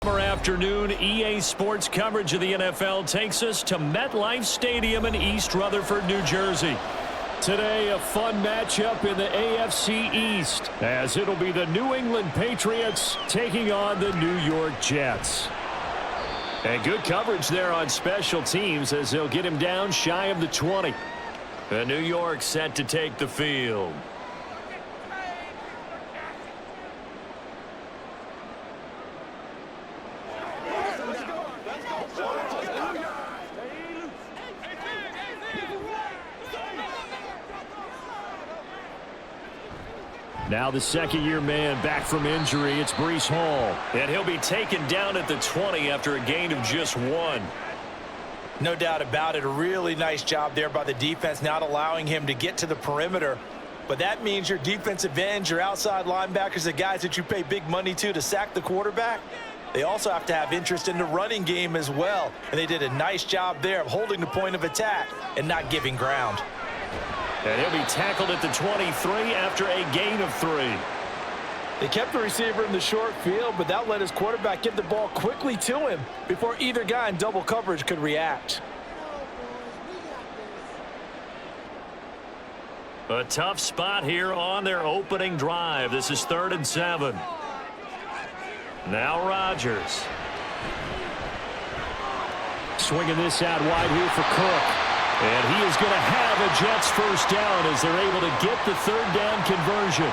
Afternoon, EA Sports coverage of the NFL takes us to MetLife Stadium in East Rutherford, New Jersey. Today, a fun matchup in the AFC East, as it'll be the New England Patriots taking on the New York Jets. And good coverage there on special teams as they'll get him down shy of the 20. And New York set to take the field. Now the second-year man back from injury, it's Breece Hall. And he'll be taken down at the 20 after a gain of just 1. No doubt about it. A really nice job there by the defense, not allowing him to get to the perimeter. But that means your defensive ends, your outside linebackers, the guys that you pay big money to sack the quarterback, they also have to have interest in the running game as well. And they did a nice job there of holding the point of attack and not giving ground. And he'll be tackled at the 23 after a gain of 3. They kept the receiver in the short field, but that let his quarterback get the ball quickly to him before either guy in double coverage could react. A tough spot here on their opening drive. This is 3rd and 7. Now Rodgers. Swinging this out wide here for Cook. And he is going to have a Jets first down as they're able to get the 3rd down conversion.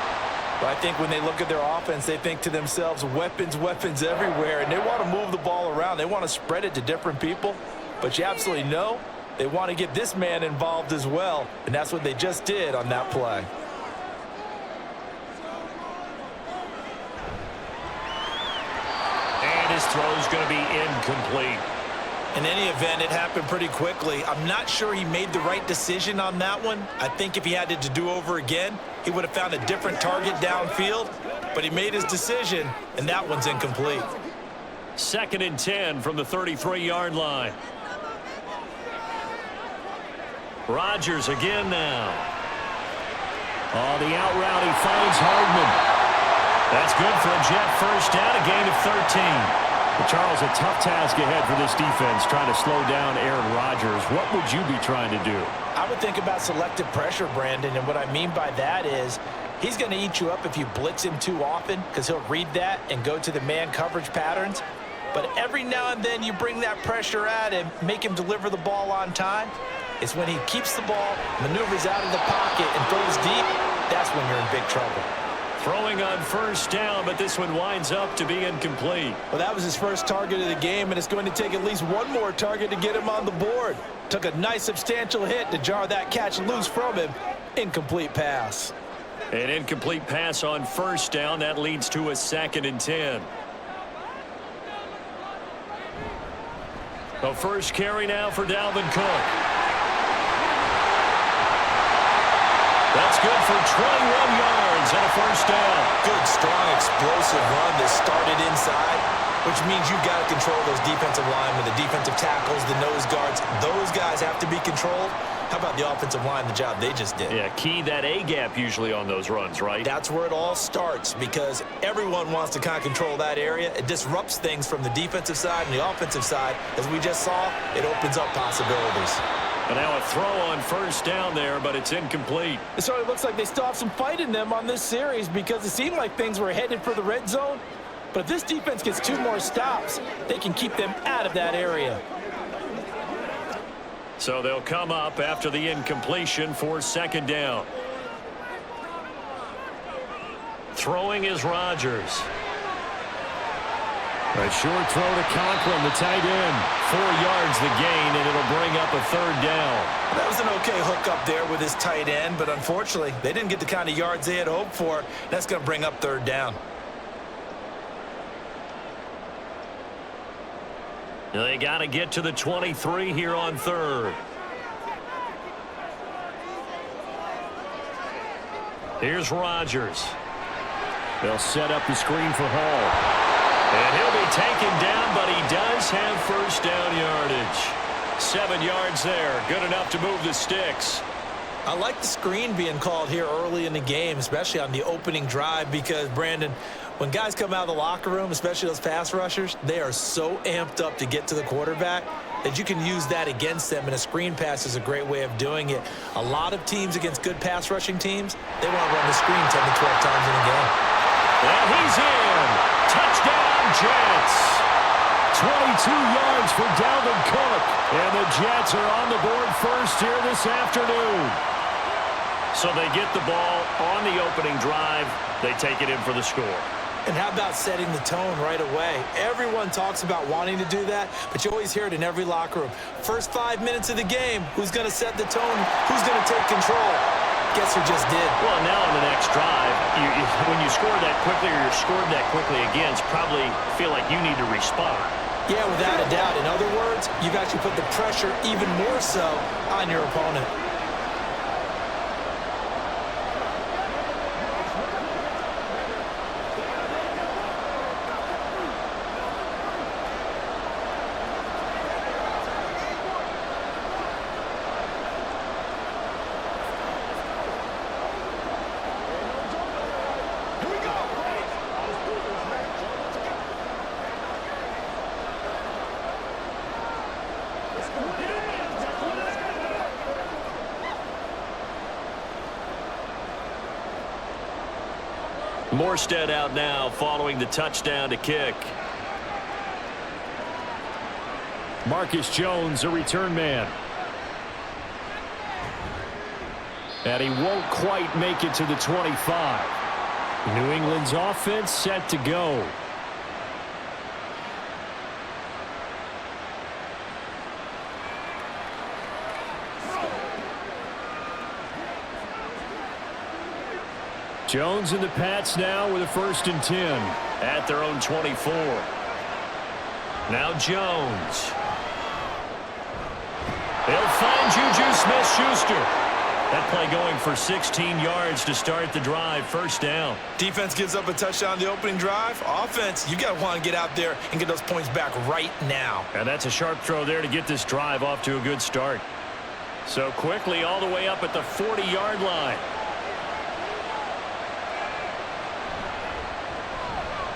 I think when they look at their offense, they think to themselves, weapons, weapons everywhere, and they want to move the ball around. They want to spread it to different people, but you absolutely know they want to get this man involved as well, and that's what they just did on that play. And his throw is going to be incomplete. In any event, it happened pretty quickly. I'm not sure he made the right decision on that one. I think if he had it to do over again, he would have found a different target downfield, but he made his decision, and that one's incomplete. 2nd and 10 from the 33-yard line. Rodgers again now. On the out route, he finds Hardman. That's good for a Jet first down, a gain of 13. But Charles, a tough task ahead for this defense, trying to slow down Aaron Rodgers. What would you be trying to do? I would think about selective pressure, Brandon, and what I mean by that is he's going to eat you up if you blitz him too often because he'll read that and go to the man coverage patterns. But every now and then you bring that pressure at him, make him deliver the ball on time. It's when he keeps the ball, maneuvers out of the pocket, and throws deep, that's when you're in big trouble. Throwing on first down, but this one winds up to be incomplete. Well, that was his first target of the game, and it's going to take at least one more target to get him on the board. Took a nice substantial hit to jar that catch loose from him. Incomplete pass. An incomplete pass on first down. That leads to a 2nd and 10. The first carry now for Dalvin Cook. That's good for 21 yards and a first down. Good, strong, explosive run that started inside, which means you've got to control those defensive linemen, the defensive tackles, the nose guards. Those guys have to be controlled. How about the offensive line, the job they just did? Yeah, key that A-gap usually on those runs, right? That's where it all starts because everyone wants to kind of control that area. It disrupts things from the defensive side and the offensive side. As we just saw, it opens up possibilities. And now a throw on first down there, but it's incomplete. It certainly looks like they still have some fight in them on this series because it seemed like things were headed for the red zone. But if this defense gets 2 more stops, they can keep them out of that area. So they'll come up after the incompletion for 2nd down. Throwing is Rodgers. A short throw to Conklin, the tight end. 4 yards the gain, and it'll bring up a 3rd down. That was an okay hook up there with his tight end, but unfortunately, they didn't get the kind of yards they had hoped for. That's going to bring up 3rd down. They got to get to the 23 here on 3rd. Here's Rodgers. They'll set up the screen for Hall. And he'll be taken down, but he does have first down yardage. 7 yards there. Good enough to move the sticks. I like the screen being called here early in the game, especially on the opening drive, because, Brandon, when guys come out of the locker room, especially those pass rushers, they are so amped up to get to the quarterback that you can use that against them, and a screen pass is a great way of doing it. A lot of teams against good pass rushing teams, they want to run the screen 10 to 12 times in a game. And he's in. Touchdown, Jets. 22 yards for Dalvin Cook. And the Jets are on the board first here this afternoon. So they get the ball on the opening drive. They take it in for the score. And how about setting the tone right away? Everyone talks about wanting to do that, but you always hear it in every locker room. First 5 minutes of the game, who's going to set the tone? Who's going to take control? Guess who just did? Well, now on the next drive, when you score that quickly or you're scored that quickly against, probably feel like you need to respond. Yeah, without a doubt. In other words, you've actually put the pressure even more so on your opponent. Morstead out now following the touchdown to kick. Marcus Jones, a return man. And he won't quite make it to the 25. New England's offense set to go. Jones and the Pats now with a 1st and 10 at their own 24. Now Jones. They'll find Juju Smith-Schuster. That play going for 16 yards to start the drive. 1st down. Defense gives up a touchdown on the opening drive. Offense, you got to want to get out there and get those points back right now. And that's a sharp throw there to get this drive off to a good start. So quickly all the way up at the 40-yard line.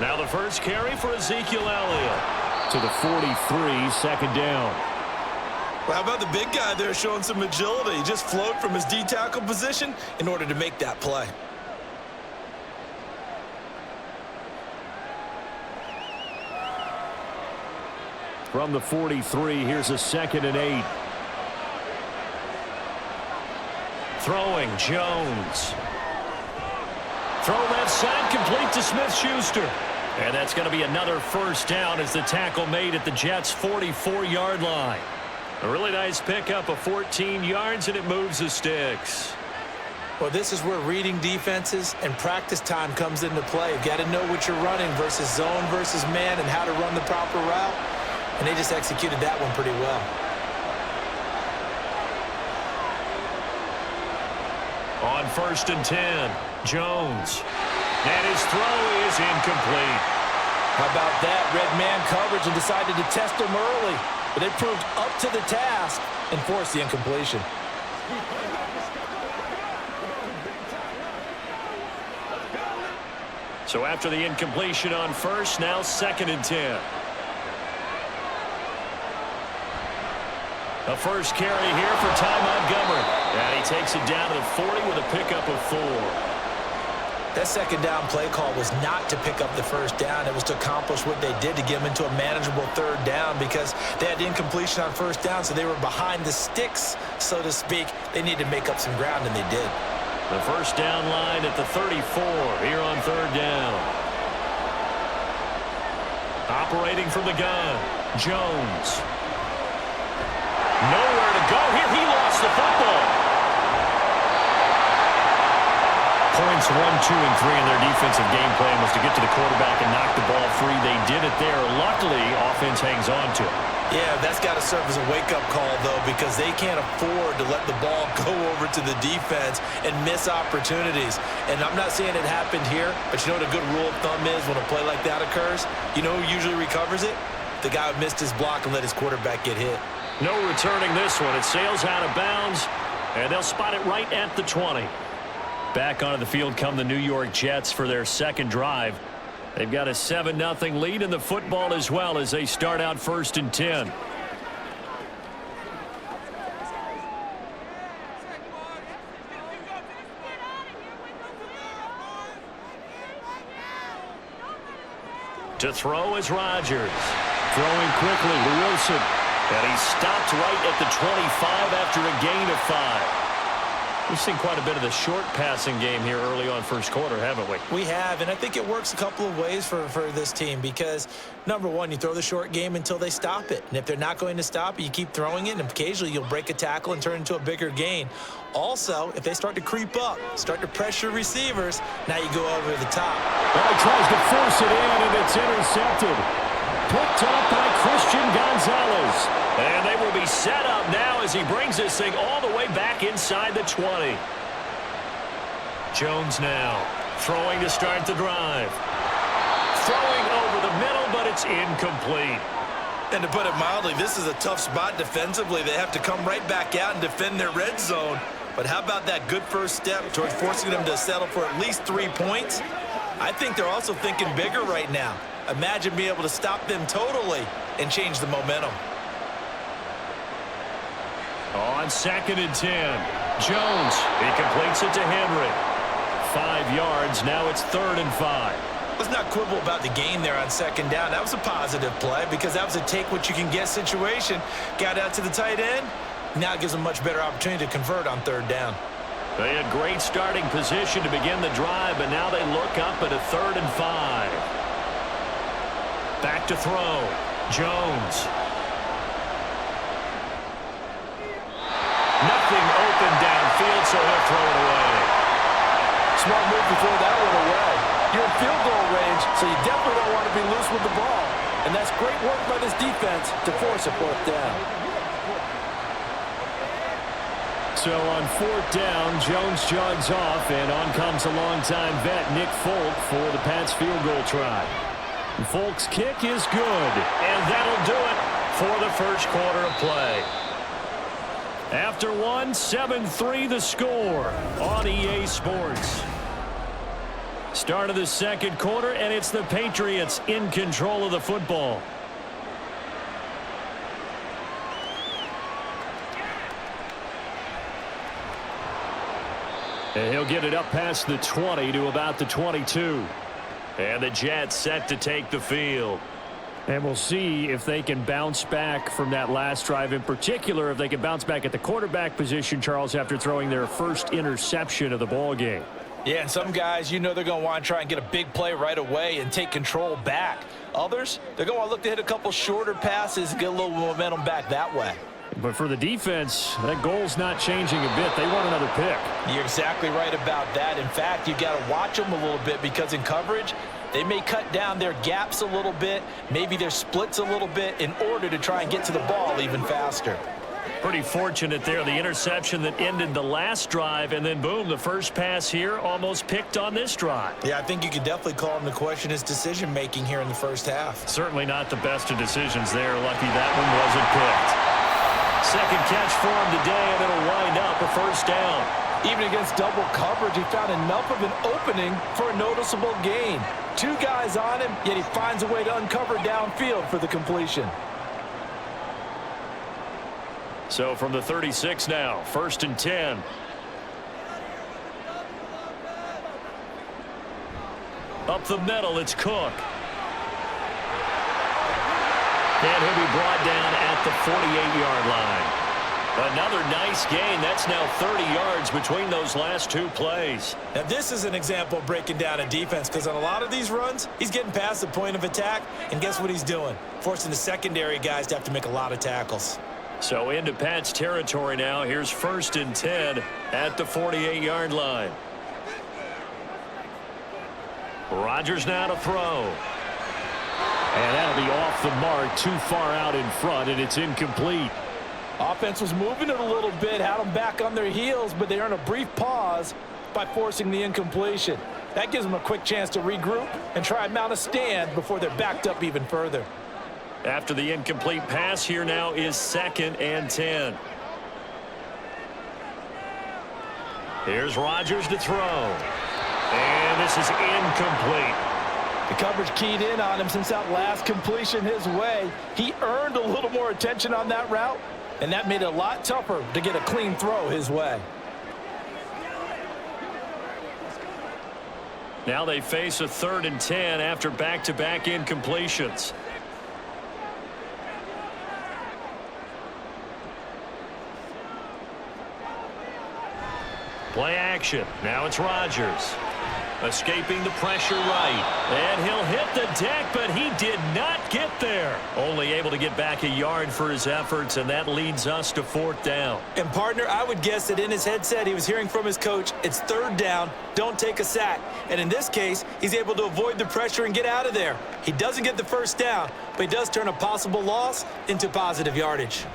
Now the first carry for Ezekiel Elliott to the 43, 2nd down. Well, how about the big guy there showing some agility? He just floated from his D-tackle position in order to make that play. From the 43, here's a 2nd and 8. Throwing, Jones. Throw left side, complete to Smith-Schuster. And that's going to be another 1st down as the tackle made at the Jets' 44-yard line. A really nice pickup of 14 yards, and it moves the sticks. Well, this is where reading defenses and practice time comes into play. You've got to know what you're running versus zone versus man and how to run the proper route. And they just executed that one pretty well. On 1st and 10, Jones. And his throw is incomplete. How about that? Red man coverage and decided to test him early. But they proved up to the task and forced the incompletion. So after the incompletion on 1st, now 2nd and 10. A first carry here for Ty Montgomery. And he takes it down to the 40 with a pickup of 4. That 2nd down play call was not to pick up the 1st down. It was to accomplish what they did to get them into a manageable 3rd down because they had incompletion on 1st down, so they were behind the sticks, so to speak. They needed to make up some ground, and they did. The 1st down line at the 34 here on 3rd down. Operating from the gun, Jones. Nowhere to go here. He lost the football. Points 1, 2, and 3 in their defensive game plan was to get to the quarterback and knock the ball free. They did it there. Luckily, offense hangs on to it. Yeah, that's got to serve as a wake-up call, though, because they can't afford to let the ball go over to the defense and miss opportunities. And I'm not saying it happened here, but you know what a good rule of thumb is when a play like that occurs? You know who usually recovers it? The guy who missed his block and let his quarterback get hit. No returning this one. It sails out of bounds, And they'll spot it right at the 20. Back onto the field come the New York Jets for their second drive. They've got a 7-0 lead in the football as well as they start out 1st and 10. To throw is Rodgers. Throwing quickly to Wilson. And he's stopped right at the 25 after a gain of 5. We've seen quite a bit of the short passing game here early on first quarter, haven't we? We have, and I think it works a couple of ways for this team because, number one, you throw the short game until they stop it. And if they're not going to stop it, you keep throwing it, and occasionally you'll break a tackle and turn it into a bigger gain. Also, if they start to creep up, start to pressure receivers, now you go over the top. Well, he tries to force it in, and it's intercepted. Picked up by Christian Gonzalez. And they will be set up now as he brings this thing all the way back inside the 20. Jones now throwing to start the drive. Throwing over the middle, but it's incomplete. And to put it mildly, this is a tough spot defensively. They have to come right back out and defend their red zone. But how about that good first step towards forcing them to settle for at least 3 points? I think they're also thinking bigger right now. Imagine being able to stop them totally and change the momentum. On 2nd and 10, Jones, he completes it to Henry. 5 yards, now it's 3rd and 5. Let's not quibble about the gain there on 2nd down. That was a positive play because that was a take-what-you-can-get situation. Got out to the tight end. Now it gives them a much better opportunity to convert on 3rd down. They had great starting position to begin the drive, but now they look up at a 3rd and 5. Back to throw. Jones. Nothing open downfield, so he'll throw it away. Smart move to throw that one away. You're in field goal range, so you definitely don't want to be loose with the ball. And that's great work by this defense to force a 4th down. So on 4th down, Jones jogs off, and on comes a longtime vet, Nick Folk, for the Pats field goal try. Folk's kick is good, and that'll do it for the first quarter of play. After 7-3 the score on EA Sports. Start of the second quarter, and it's the Patriots in control of the football. And he'll get it up past the 20 to about the 22. And the Jets set to take the field. And we'll see if they can bounce back from that last drive, in particular if they can bounce back at the quarterback position, Charles, after throwing their first interception of the ball game. Yeah, and some guys, they're going to want to try and get a big play right away and take control back. Others, they're going to want to look to hit a couple shorter passes and get a little momentum back that way. But for the defense, that goal's not changing a bit. They want another pick. You're exactly right about that. In fact, you've got to watch them a little bit because in coverage, they may cut down their gaps a little bit, maybe their splits a little bit in order to try and get to the ball even faster. Pretty fortunate there, the interception that ended the last drive, and then boom, the first pass here almost picked on this drive. Yeah, I think you could definitely call him to question his decision-making here in the first half. Certainly not the best of decisions there. Lucky that one wasn't picked. Second catch for him today, and it'll wind up a 1st down. Even against double coverage, he found enough of an opening for a noticeable gain. 2 guys on him, yet he finds a way to uncover downfield for the completion. So from the 36 now, 1st and 10. Up the middle, it's Cook. And he'll be brought down at the 48-yard line. Another nice gain. That's now 30 yards between those last 2 plays. Now, this is an example of breaking down a defense because on a lot of these runs, he's getting past the point of attack, and guess what he's doing? Forcing the secondary guys to have to make a lot of tackles. So into Pat's territory now. Here's 1st and 10 at the 48-yard line. Rodgers now to throw. And that'll be off the mark, too far out in front, and it's incomplete. Offense was moving it a little bit, had them back on their heels, but they earn a brief pause by forcing the incompletion. That gives them a quick chance to regroup and try and mount a stand before they're backed up even further. After the incomplete pass, here now is 2nd and 10. Here's Rodgers to throw. And this is incomplete. The coverage keyed in on him since that last completion his way. He earned a little more attention on that route, and that made it a lot tougher to get a clean throw his way. Now they face a 3rd and 10 after back-to-back incompletions. Play action. Now it's Rodgers. Escaping the pressure right. And he'll hit the deck, but he did not get there. Only able to get back a yard for his efforts, and that leads us to 4th down. And, partner, I would guess that in his headset he was hearing from his coach, it's 3rd down, don't take a sack. And in this case, he's able to avoid the pressure and get out of there. He doesn't get the 1st down, but he does turn a possible loss into positive yardage.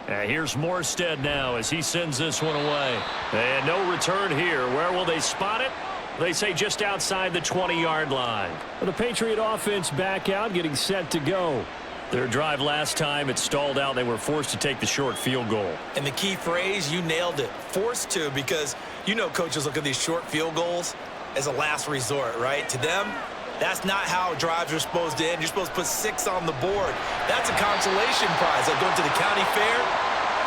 Here's Morstead now as he sends this one away. And no return here. Where will they spot it? They say just outside the 20-yard line. The Patriot offense back out, getting set to go. Their drive last time, it stalled out. They were forced to take the short field goal. And the key phrase, you nailed it, forced to, because you know coaches look at these short field goals as a last resort, right? To them, that's not how drives are supposed to end. You're supposed to put 6 on the board. That's a consolation prize. Like going to the county fair,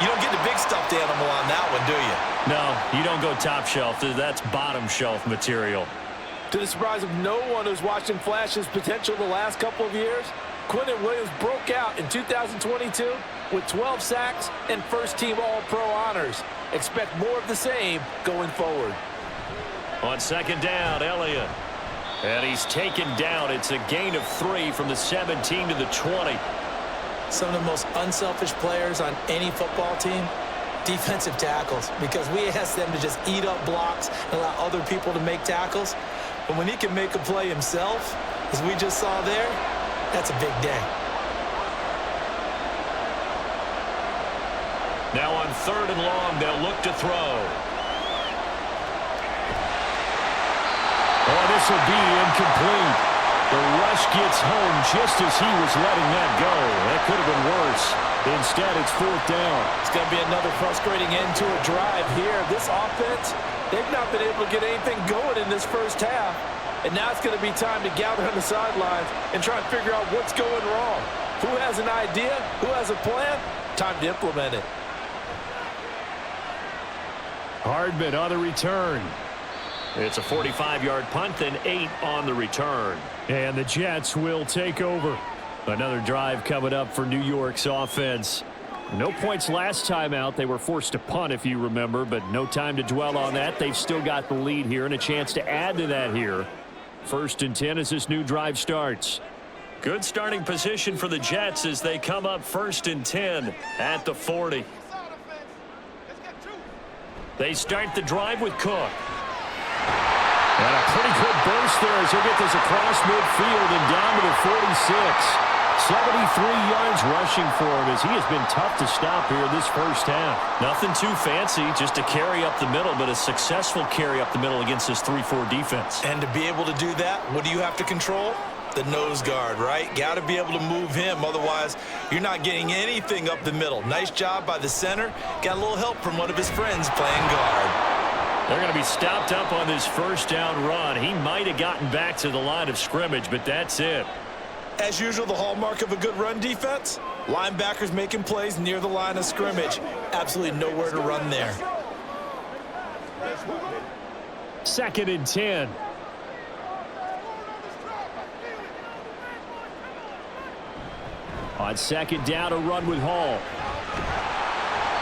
you don't get the big stuffed animal on that one, do you? No, you don't go top shelf. That's bottom shelf material. To the surprise of no one who's watched him flash his potential the last couple of years, Quentin Williams broke out in 2022 with 12 sacks and first-team All-Pro honors. Expect more of the same going forward. On 2nd down, Elliott. And he's taken down. It's a gain of 3 from the 17 to the 20. Some of the most unselfish players on any football team, defensive tackles, because we ask them to just eat up blocks and allow other people to make tackles. But when he can make a play himself, as we just saw there, that's a big day. Now on 3rd and long, they'll look to throw. Oh, this will be incomplete. The rush gets home just as he was letting that go. That could have been worse. Instead, it's 4th down. It's going to be another frustrating end to a drive here. This offense, they've not been able to get anything going in this first half. And now it's going to be time to gather on the sidelines and try and figure out what's going wrong. Who has an idea? Who has a plan? Time to implement it. Hardman on the return. It's a 45-yard punt and 8 on the return. And the Jets will take over. Another drive coming up for New York's offense. No points last time out. They were forced to punt, if you remember, but no time to dwell on that. They've still got the lead here and a chance to add to that here. 1st and 10 as this new drive starts. Good starting position for the Jets as they come up 1st and 10 at the 40. They start the drive with Cook. And a pretty good burst there as he'll get this across midfield and down to the 46. 73 yards rushing for him as he has been tough to stop here this first half. Nothing too fancy, just a carry up the middle, but a successful carry up the middle against this 3-4 defense. And to be able to do that, what do you have to control? The nose guard, right? Got to be able to move him. Otherwise, you're not getting anything up the middle. Nice job by the center. Got a little help from one of his friends playing guard. They're going to be stopped up on this 1st down run. He might have gotten back to the line of scrimmage, but that's it. As usual, the hallmark of a good run defense, linebackers making plays near the line of scrimmage. Absolutely nowhere to run there. 2nd and 10. On 2nd down, a run with Hall.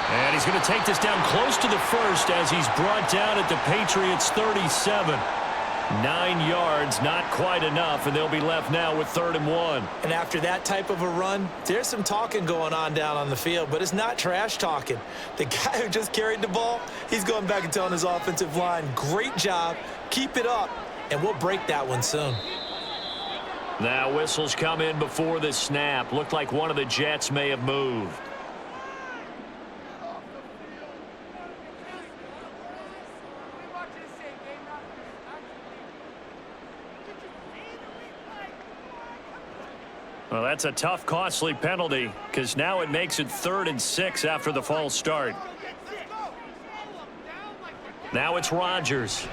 And he's going to take this down close to the 1st as he's brought down at the Patriots' 37. 9 yards, not quite enough, and they'll be left now with 3rd and 1. And after that type of a run, there's some talking going on down on the field, but it's not trash talking. The guy who just carried the ball, he's going back and telling his offensive line, great job, keep it up, and we'll break that one soon. Now whistles come in before the snap. Looked like one of the Jets may have moved. Well, that's a tough, costly penalty because now it makes it 3rd and 6 after the false start. Now it's Rodgers.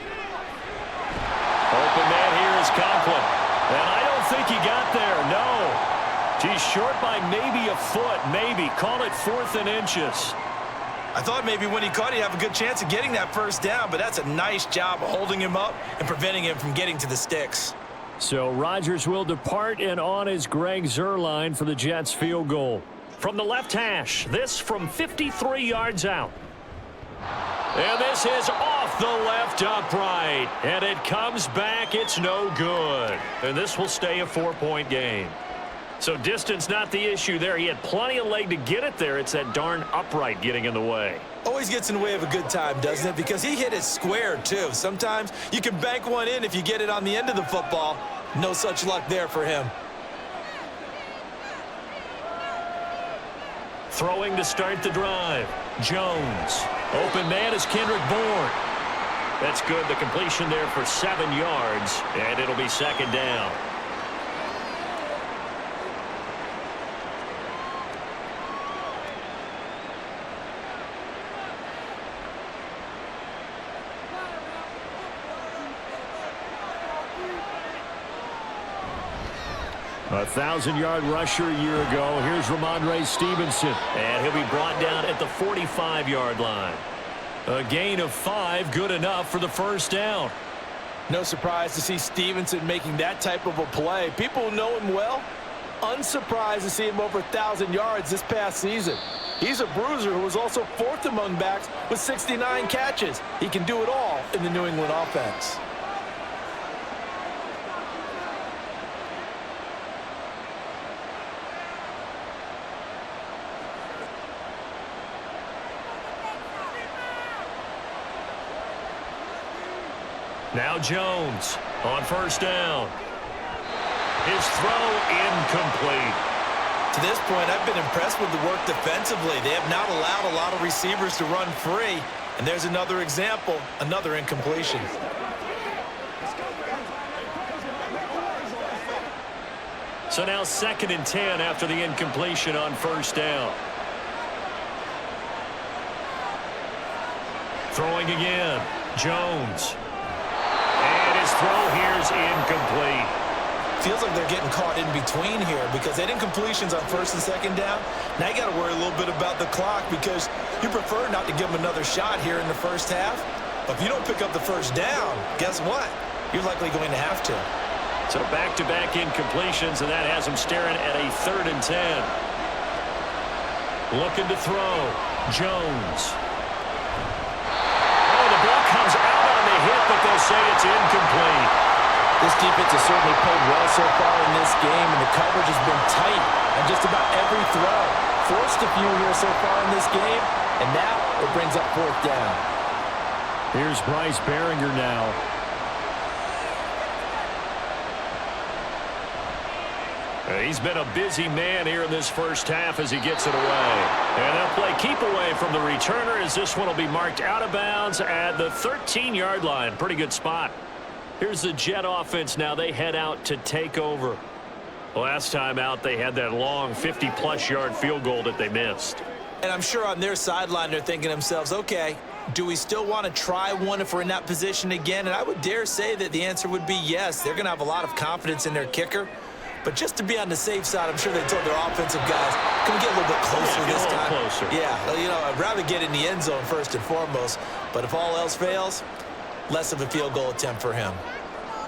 Open man here is Conklin. And I don't think he got there, no. He's short by maybe a foot, maybe. Call it 4th and inches. I thought maybe when he caught it, he'd have a good chance of getting that first down, but that's a nice job of holding him up and preventing him from getting to the sticks. So Rodgers will depart, and on is Greg Zuerlein for the Jets field goal. From the left hash, this from 53 yards out. And this is off the left upright. And it comes back. It's no good. And this will stay a 4-point game. So distance not the issue there. He had plenty of leg to get it there. It's that darn upright getting in the way. Always gets in the way of a good time, doesn't it? Because he hit it square, too. Sometimes you can bank one in if you get it on the end of the football. No such luck there for him. Throwing to start the drive. Jones. Open man is Kendrick Bourne. That's good. The completion there for 7 yards. And it'll be 2nd down. A 1,000-yard rusher a year ago. Here's Ramondre Stevenson. And he'll be brought down at the 45-yard line. A gain of 5, good enough for the first down. No surprise to see Stevenson making that type of a play. People who know him well, unsurprised to see him over 1,000 yards this past season. He's a bruiser who was also 4th among backs with 69 catches. He can do it all in the New England offense. Now Jones on first down. His throw incomplete. To this point, I've been impressed with the work defensively. They have not allowed a lot of receivers to run free. And there's another example, another incompletion. So now 2nd and 10 after the incompletion on first down. Throwing again. Jones. And his throw here is incomplete. Feels like they're getting caught in between here because they didn't completions on 1st and 2nd down. Now you got to worry a little bit about the clock because you prefer not to give them another shot here in the first half. But if you don't pick up the first down, guess what? You're likely going to have to. So back-to-back incompletions, and that has him staring at a 3rd and 10. Looking to throw. Jones. Oh, the ball comes out on the hit, but they'll say it's incomplete. This defense has certainly played well so far in this game, and the coverage has been tight on just about every throw. Forced a few here so far in this game, and now it brings up 4th down. Here's Bryce Behringer now. He's been a busy man here in this first half as he gets it away. And they'll play keep away from the returner as this one will be marked out of bounds at the 13-yard line. Pretty good spot. Here's the Jet offense now. They head out to take over. Last time out, they had that long 50-plus yard field goal that they missed. And I'm sure on their sideline they're thinking to themselves, okay, do we still want to try one if we're in that position again? And I would dare say that the answer would be yes. They're going to have a lot of confidence in their kicker. But just to be on the safe side, I'm sure they told their offensive guys, can we get a little bit closer this time? Closer. Yeah, you know, I'd rather get in the end zone first and foremost. But if all else fails, less of a field goal attempt for him.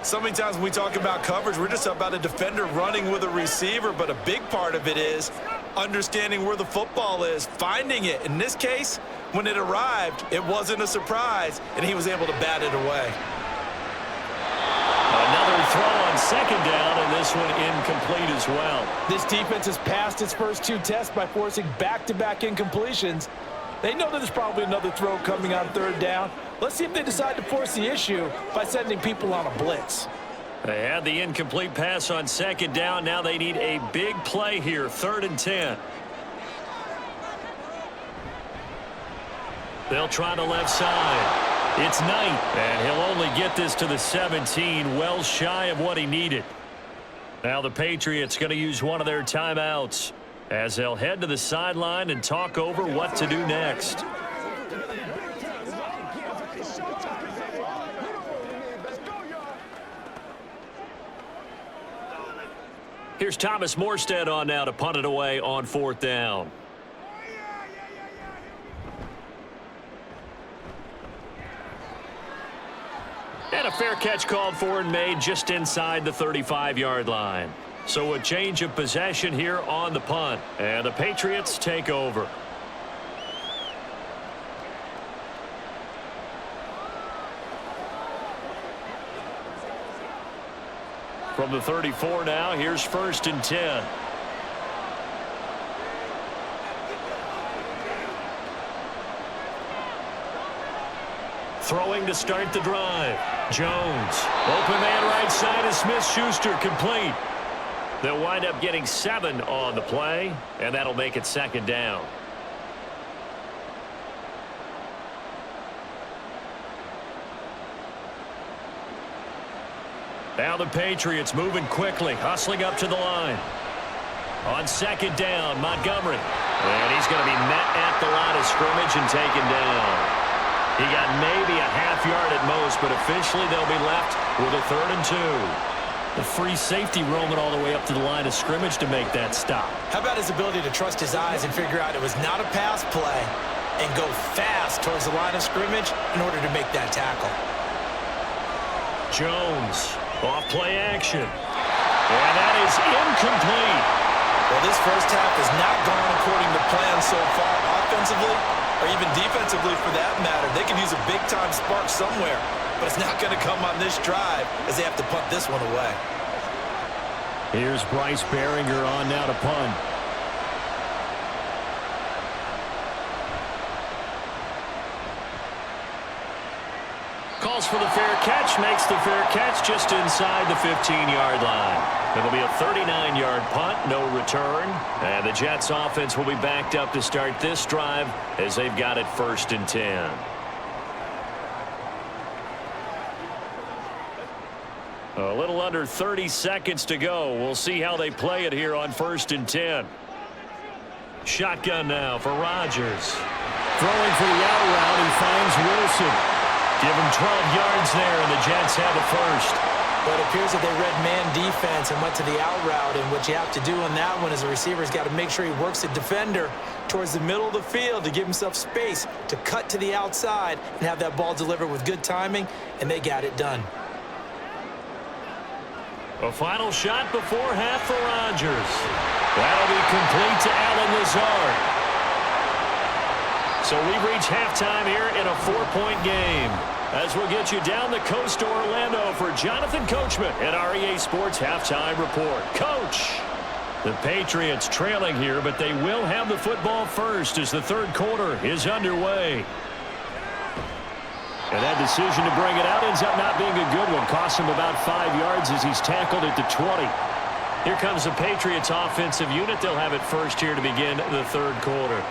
So many times when we talk about coverage, we're just about a defender running with a receiver, but a big part of it is understanding where the football is, finding it. In this case, when it arrived, it wasn't a surprise, and he was able to bat it away. Another throw on 2nd down, and this one incomplete as well. This defense has passed its first 2 tests by forcing back-to-back incompletions. They know that there's probably another throw coming on 3rd down. Let's see if they decide to force the issue by sending people on a blitz. They had the incomplete pass on 2nd down. Now they need a big play here, 3rd and 10. They'll try the left side. It's Knight, and he'll only get this to the 17, well shy of what he needed. Now the Patriots going to use one of their timeouts as they'll head to the sideline and talk over what to do next. Here's Thomas Morstead on now to punt it away on 4th down. And a fair catch called for and made just inside the 35-yard line. So a change of possession here on the punt. And the Patriots take over. From the 34 now, here's 1st and 10. Throwing to start the drive. Jones. Open man right side of Smith-Schuster, complete. They'll wind up getting 7 on the play, and that'll make it 2nd down. Now the Patriots moving quickly, hustling up to the line. On 2nd down, Montgomery. And he's going to be met at the line of scrimmage and taken down. He got maybe a half yard at most, but officially they'll be left with a 3rd and 2. The free safety roaming all the way up to the line of scrimmage to make that stop. How about his ability to trust his eyes and figure out it was not a pass play and go fast towards the line of scrimmage in order to make that tackle. Jones. Off play action. And that is incomplete. Well, this first half has not gone according to plan so far offensively or even defensively for that matter. They could use a big-time spark somewhere, but it's not going to come on this drive as they have to punt this one away. Here's Bryce Behringer on now to punt. Calls for the fair catch, makes the fair catch just inside the 15-yard line. It'll be a 39-yard punt, no return. And the Jets offense will be backed up to start this drive as they've got it 1st and 10. A little under 30 seconds to go. We'll see how they play it here on 1st and 10. Shotgun now for Rodgers. Throwing for the out route, he finds Wilson. Give him 12 yards there, and the Jets have it 1st. But it appears that they read man defense and went to the out route, and what you have to do on that one is the receiver's got to make sure he works the defender towards the middle of the field to give himself space to cut to the outside and have that ball delivered with good timing, and they got it done. A final shot before half for Rodgers. That'll be complete to Allen Lazard. So we reach halftime here in a 4-point game. As we'll get you down the coast to Orlando for Jonathan Coachman at our EA Sports Halftime Report. Coach, the Patriots trailing here, but they will have the football first as the 3rd quarter is underway. And that decision to bring it out ends up not being a good one. Costs him about 5 yards as he's tackled at the 20. Here comes the Patriots offensive unit. They'll have it first here to begin the 3rd quarter.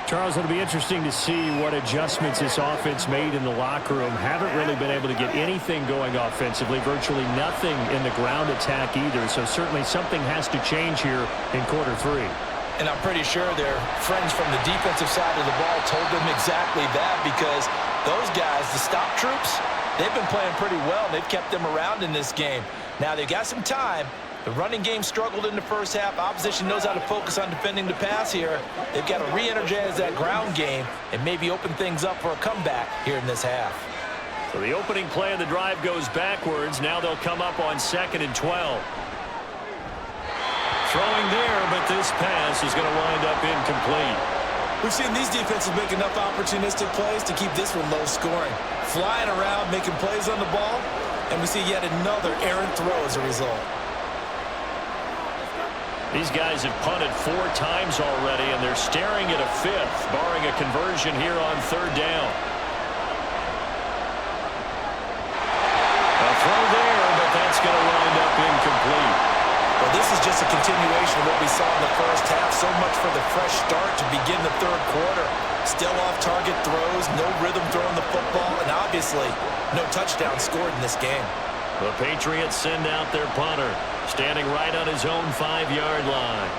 Charles, it'll be interesting to see what adjustments this offense made in the locker room. Haven't really been able to get anything going offensively, virtually nothing in the ground attack either. So certainly something has to change here in quarter 3. And I'm pretty sure their friends from the defensive side of the ball told them exactly that, because those guys, the stop troops, they've been playing pretty well. They've kept them around in this game. Now they've got some time. The running game struggled in the first half. Opposition knows how to focus on defending the pass here. They've got to re-energize that ground game and maybe open things up for a comeback here in this half. So the opening play of the drive goes backwards. Now they'll come up on 2nd and 12. Throwing there, but this pass is going to wind up incomplete. We've seen these defenses make enough opportunistic plays to keep this one low scoring. Flying around, making plays on the ball, and we see yet another errant throw as a result. These guys have punted 4 times already, and they're staring at a 5th, barring a conversion here on 3rd down. A throw there, but that's going to wind up incomplete. Well, this is just a continuation of what we saw in the first half. So much for the fresh start to begin the 3rd quarter. Still off-target throws, no rhythm throwing the football, and obviously no touchdown scored in this game. The Patriots send out their punter, standing right on his own 5-yard line.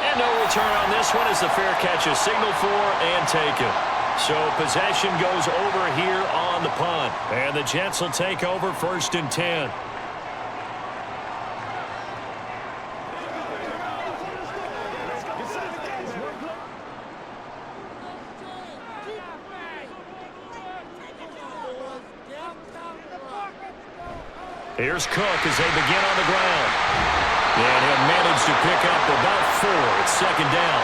And no return on this one as the fair catch is signaled for and taken. So possession goes over here on the punt. And the Jets will take over 1st and 10. Here's Cook as they begin on the ground. And he'll manage to pick up about 4. It's 2nd down.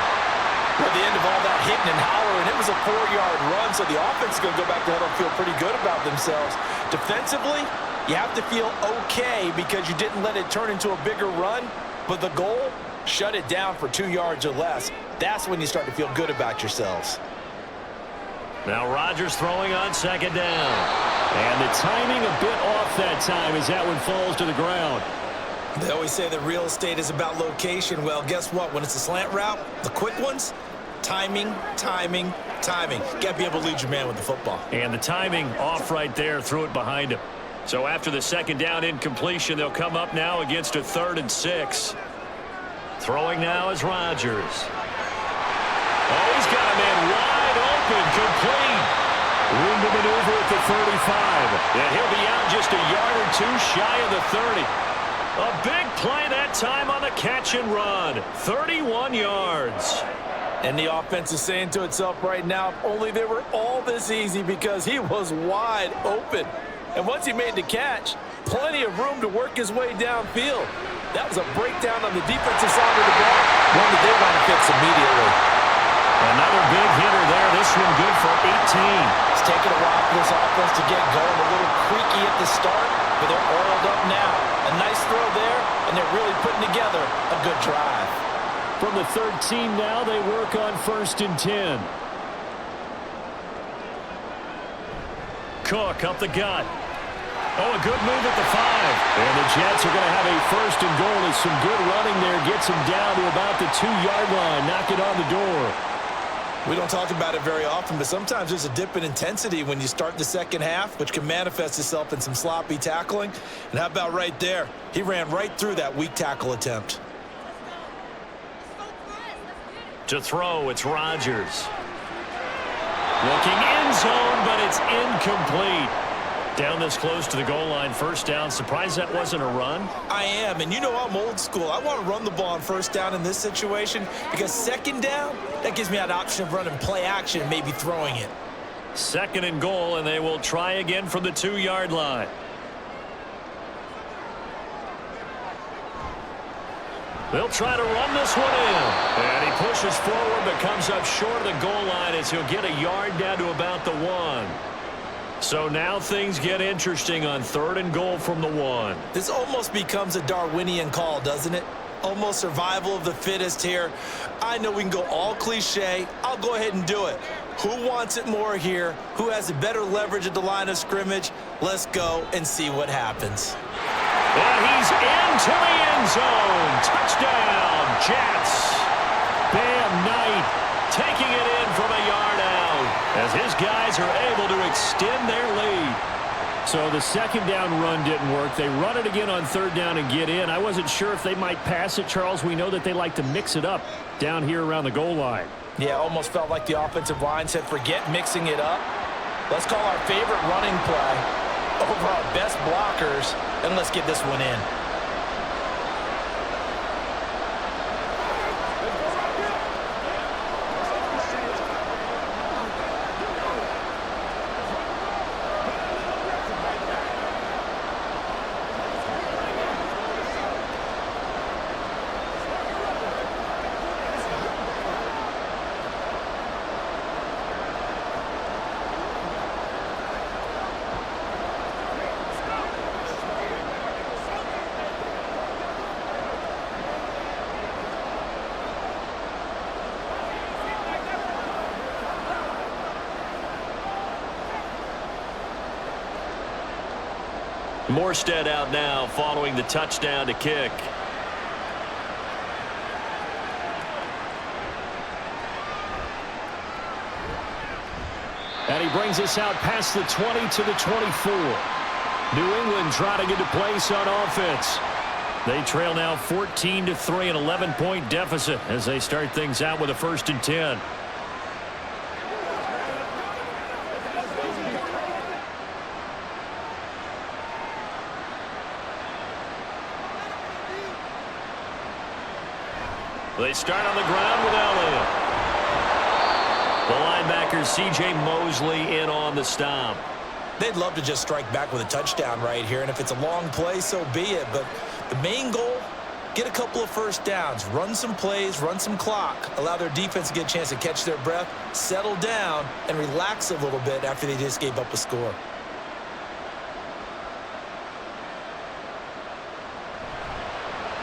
At the end of all that hitting and hollering, it was a 4-yard run, so the offense is going to go back to huddle and feel pretty good about themselves. Defensively, you have to feel okay because you didn't let it turn into a bigger run, but the goal, shut it down for 2 yards or less. That's when you start to feel good about yourselves. Now Rodgers throwing on 2nd down. And the timing a bit off that time as that one falls to the ground. They always say that real estate is about location. Well, guess what? When it's a slant route, the quick ones, timing, timing, timing. Got to be able to lead your man with the football. And the timing off right there, threw it behind him. So after the 2nd down incompletion, they'll come up now against a 3rd and 6. Throwing now is Rodgers. Oh, he's got a man wide open, complete. Room to maneuver at the 35. And he'll be out just a yard or 2 shy of the 30. A big play that time on the catch and run. 31 yards. And the offense is saying to itself right now, if only they were all this easy because he was wide open. And once he made the catch, plenty of room to work his way downfield. That was a breakdown on the defensive side of the ball, one that they want to fix immediately. Another big hitter there. This one good for 18. It's taken a while for this offense to get going. A little creaky at the start, but they're oiled up now. A nice throw there, and they're really putting together a good drive. From the 13 now, they work on 1st and 10. Cook up the gut. Oh, a good move at the 5. And the Jets are going to have a 1st and goal as some good running there gets him down to about the 2-yard line. Knock it on the door. We don't talk about it very often, but sometimes there's a dip in intensity when you start the 2nd half, which can manifest itself in some sloppy tackling. And how about right there? He ran right through that weak tackle attempt. To throw, it's Rodgers. Looking end zone, but it's incomplete. Down this close to the goal line, 1st down. Surprised that wasn't a run? I am, and you know I'm old school. I want to run the ball on 1st down in this situation because 2nd down, that gives me an option of running play action and maybe throwing it. 2nd and goal, and they will try again from the 2-yard line. They'll try to run this one in. And he pushes forward but comes up short of the goal line as he'll get a yard down to about the 1. So now things get interesting on 3rd and goal from the 1. This almost becomes a Darwinian call, doesn't it? Almost survival of the fittest here. I know we can go all cliche. I'll go ahead and do it. Who wants it more here? Who has a better leverage at the line of scrimmage? Let's go and see what happens. And he's into the end zone. Touchdown, Jets. Bam Knight taking it in from a yard out as his guys are able to extend their lead. So the 2nd down run didn't work. They run it again on 3rd down and get in. I wasn't sure if they might pass it, Charles. We know that they like to mix it up down here around the goal line. Yeah, almost felt like the offensive line said, forget mixing it up. Let's call our favorite running play over our best blockers, and let's get this one in. Morstead out now following the touchdown to kick. And he brings us out past the 20 to the 24. New England trying to get a place on offense. They trail now 14-3, an 11-point deficit as they start things out with a 1st and 10. They start on the ground with Elliott. The linebacker C.J. Mosley in on the stop. They'd love to just strike back with a touchdown right here, and if it's a long play, so be it. But the main goal, get a couple of first downs, run some plays, run some clock, allow their defense to get a chance to catch their breath, settle down, and relax a little bit after they just gave up a score.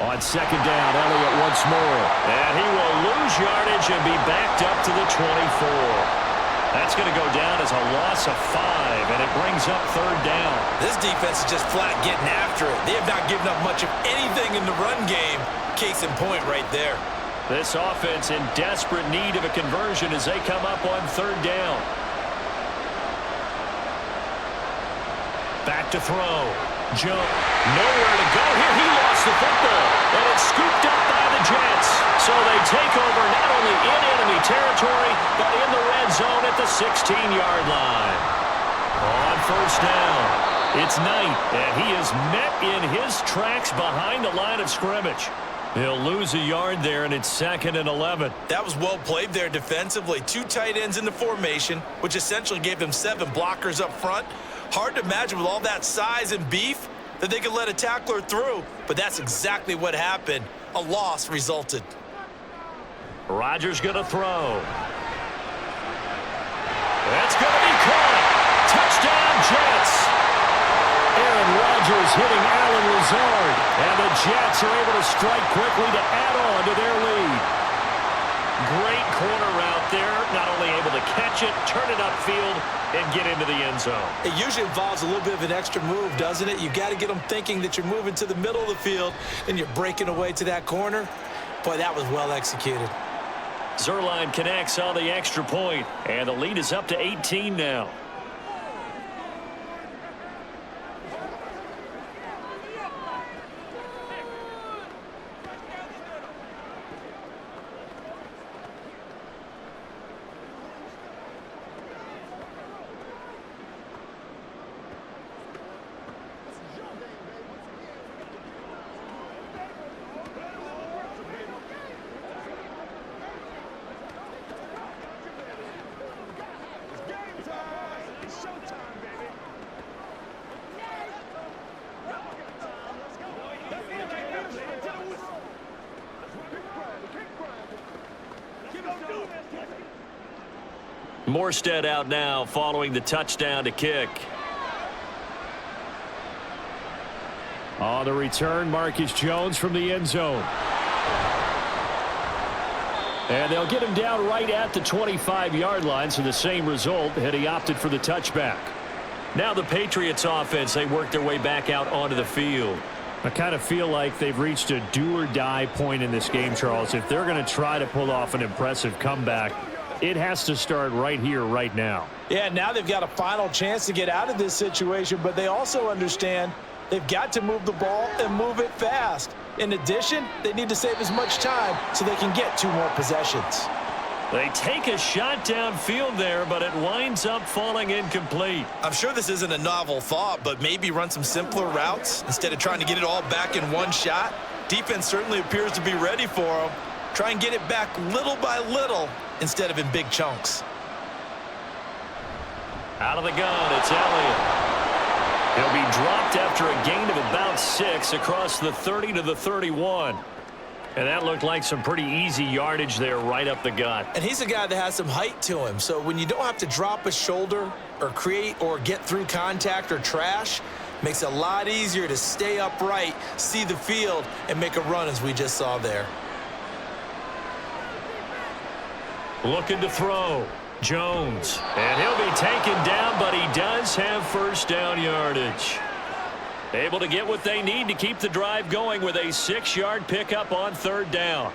On second down, Elliott once more. And he will lose yardage and be backed up to the 24. That's going to go down as a loss of 5, and it brings up third down. This defense is just flat getting after it. They have not given up much of anything in the run game. Case in point right there. This offense in desperate need of a conversion as they come up on third down. Back to throw. Jump. Nowhere to go here. He lost the football. And it's scooped up by the Jets. So they take over not only in enemy territory, but in the red zone at the 16-yard line. On first down, it's Knight, and he is met in his tracks behind the line of scrimmage. He'll lose a yard there, and it's 2nd and 11. That was well played there defensively. 2 tight ends in the formation, which essentially gave them 7 blockers up front. Hard to imagine with all that size and beef that they could let a tackler through, but that's exactly what happened. A loss resulted. Rodgers going to throw. That's going to be caught. Touchdown, Jets. Aaron Rodgers hitting Allen Lazard, and the Jets are able to strike quickly to add on to their lead. Great corner route there, not only able to catch it, turn it upfield, and get into the end zone. It usually involves a little bit of an extra move, doesn't it? You've got to get them thinking that you're moving to the middle of the field and you're breaking away to that corner. Boy, that was well executed. Zerline connects on the extra point, and the lead is up to 18 now. Morstead out now following the touchdown to kick. On the return, Marcus Jones from the end zone. And they'll get him down right at the 25-yard line, so the same result had he opted for the touchback. Now the Patriots offense, they work their way back out onto the field. I kind of feel like they've reached a do-or-die point in this game, Charles. If they're going to try to pull off an impressive comeback, it has to start right here, right now. Yeah, now they've got a final chance to get out of this situation, but they also understand they've got to move the ball and move it fast. In addition, they need to save as much time so they can get 2 more possessions. They take a shot downfield there, but it winds up falling incomplete. I'm sure this isn't a novel thought, but maybe run some simpler routes instead of trying to get it all back in one shot. Defense certainly appears to be ready for them. Try and get it back little by little instead of in big chunks. Out of the gun, it's Elliott. He'll be dropped after a gain of about 6 across the 30 to the 31. And that looked like some pretty easy yardage there right up the gut. And he's a guy that has some height to him. So when you don't have to drop a shoulder or create or get through contact or trash, makes it a lot easier to stay upright, see the field, and make a run as we just saw there. Looking to throw. Jones. And he'll be taken down, but he does have first down yardage. Able to get what they need to keep the drive going with a 6-yard pickup on third down.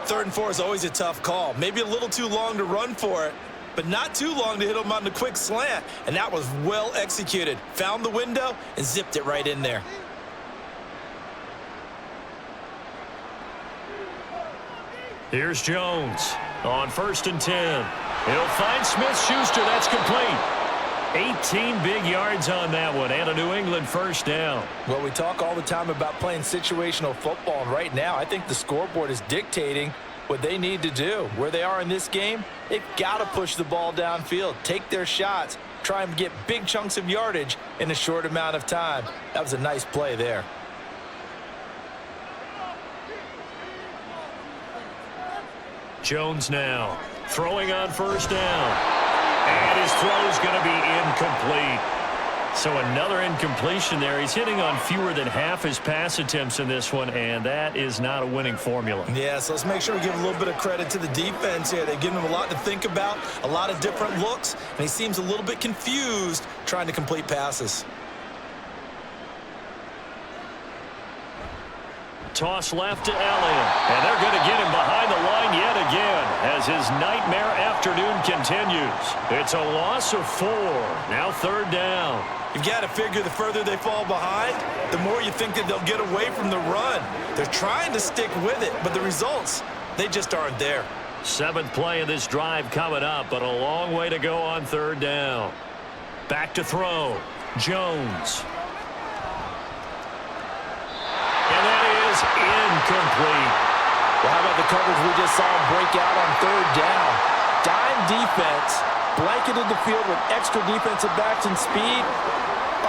3rd and 4 is always a tough call. Maybe a little too long to run for it, but not too long to hit him on the quick slant. And that was well executed. Found the window and zipped it right in there. Here's Jones on 1st and 10. He'll find Smith-Schuster. That's complete. 18 big yards on that one, and a New England first down. Well, we talk all the time about playing situational football, and right now I think the scoreboard is dictating what they need to do. Where they are in this game, they've got to push the ball downfield, take their shots, try and get big chunks of yardage in a short amount of time. That was a nice play there. Jones now throwing on first down. And his throw is going to be incomplete. So another incompletion there. He's hitting on fewer than half his pass attempts in this one, and that is not a winning formula. Yeah, so let's make sure we give a little bit of credit to the defense here. They've given him a lot to think about, a lot of different looks, and he seems a little bit confused trying to complete passes. Toss left to Elliott, and they're going to get him behind the line yet again as his nightmare afternoon continues. It's a loss of 4. Now third down. You've got to figure the further they fall behind, the more you think that they'll get away from the run. They're trying to stick with it, but the results, they just aren't there. 7th play of this drive coming up, but a long way to go on third down. Back to throw. Jones. And that is incomplete. Well, how about the coverage we just saw him break out on third down? Dime defense, blanketed the field with extra defensive backs and speed,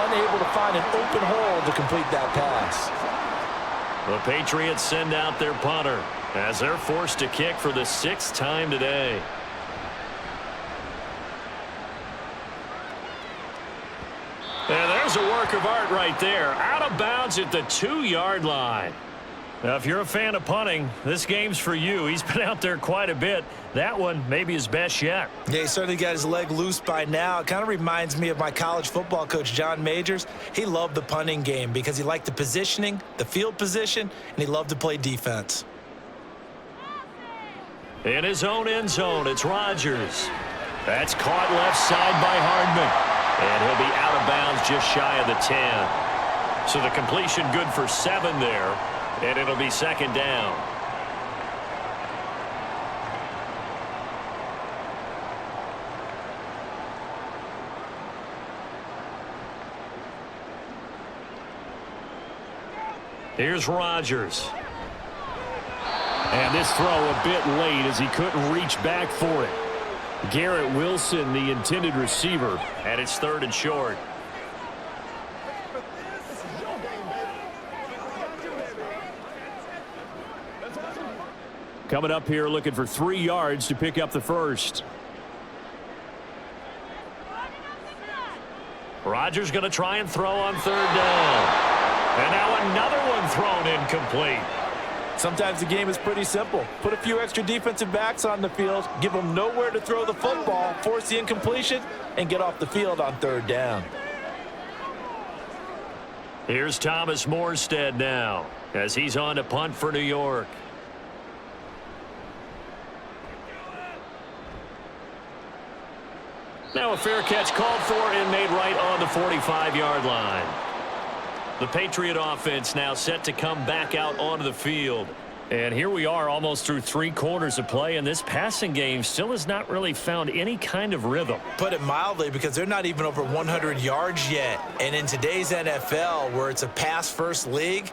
unable to find an open hole to complete that pass. The Patriots send out their punter as they're forced to kick for the 6th time today. And there's a work of art right there. Out of bounds at the 2-yard line. Now, if you're a fan of punting, this game's for you. He's been out there quite a bit. That one maybe his best yet. Yeah, he certainly got his leg loose by now. It kind of reminds me of my college football coach, John Majors. He loved the punting game because he liked the positioning, the field position, and he loved to play defense. In his own end zone, it's Rodgers. That's caught left side by Hardman. And he'll be out of bounds just shy of the 10. So the completion good for 7 there. And it'll be second down. Here's Rodgers. And this throw a bit late as he couldn't reach back for it. Garrett Wilson, the intended receiver, and it's 3rd and short. Coming up here looking for 3 yards to pick up the first. Rodgers going to try and throw on 3rd down. And now another one thrown incomplete. Sometimes the game is pretty simple. Put a few extra defensive backs on the field, give them nowhere to throw the football, force the incompletion, and get off the field on 3rd down. Here's Thomas Morstead now as he's on to punt for New York. Now a fair catch called for and made right on the 45-yard line. The Patriot offense now set to come back out onto the field. And here we are almost through 3 quarters of play, and this passing game still has not really found any kind of rhythm. Put it mildly, because they're not even over 100 yards yet. And in today's NFL, where it's a pass-first league,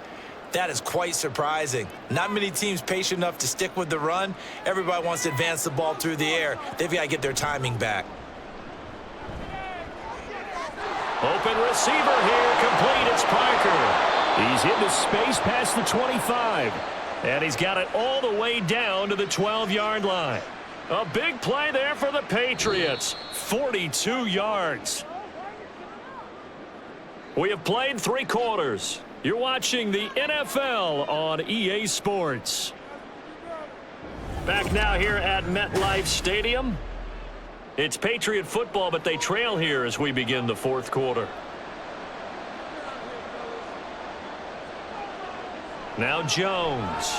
that is quite surprising. Not many teams patient enough to stick with the run. Everybody wants to advance the ball through the air. They've got to get their timing back. Open receiver here, complete, it's Parker. He's into space past the 25. And he's got it all the way down to the 12-yard line. A big play there for the Patriots. 42 yards. We have played 3 quarters. You're watching the NFL on EA Sports. Back now here at MetLife Stadium. It's Patriot football, but they trail here as we begin the 4th quarter. Now Jones.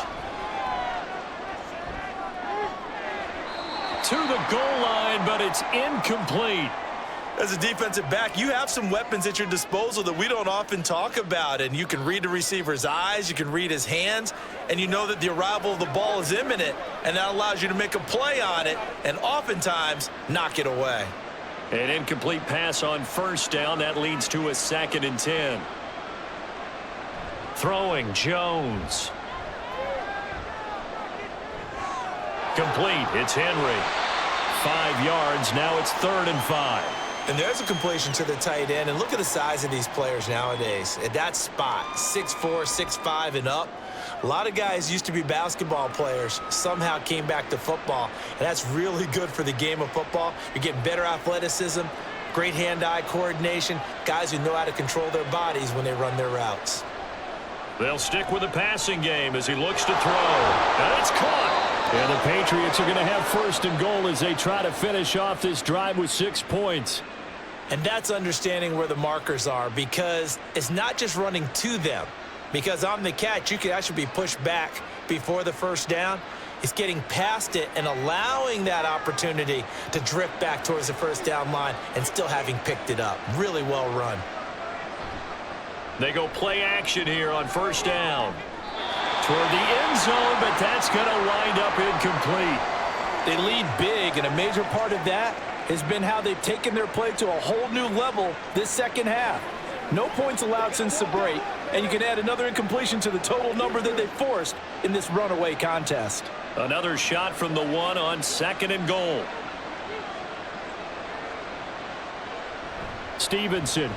To the goal line, but it's incomplete. As a defensive back, you have some weapons at your disposal that we don't often talk about, and you can read the receiver's eyes, you can read his hands, and you know that the arrival of the ball is imminent, and that allows you to make a play on it and oftentimes knock it away. An incomplete pass on first down. That leads to a 2nd and 10. Throwing Jones. Complete. It's Henry. 5 yards. Now it's 3rd and 5. And there's a completion to the tight end. And look at the size of these players nowadays. At that spot, 6'4", 6'5", and up. A lot of guys used to be basketball players, somehow came back to football. And that's really good for the game of football. You're getting better athleticism, great hand-eye coordination, guys who know how to control their bodies when they run their routes. They'll stick with the passing game as he looks to throw. And it's caught. And the Patriots are going to have 1st and goal as they try to finish off this drive with 6 points. And that's understanding where the markers are, because it's not just running to them. Because on the catch, you could actually be pushed back before the 1st down. It's getting past it and allowing that opportunity to drift back towards the 1st down line and still having picked it up. Really well run. They go play action here on 1st down. Toward the end zone, but that's going to wind up incomplete. They lead big, and a major part of that has been how they've taken their play to a whole new level this 2nd half. No points allowed since the break, and you can add another incompletion to the total number that they forced in this runaway contest. Another shot from the 1 on 2nd and goal. Stevenson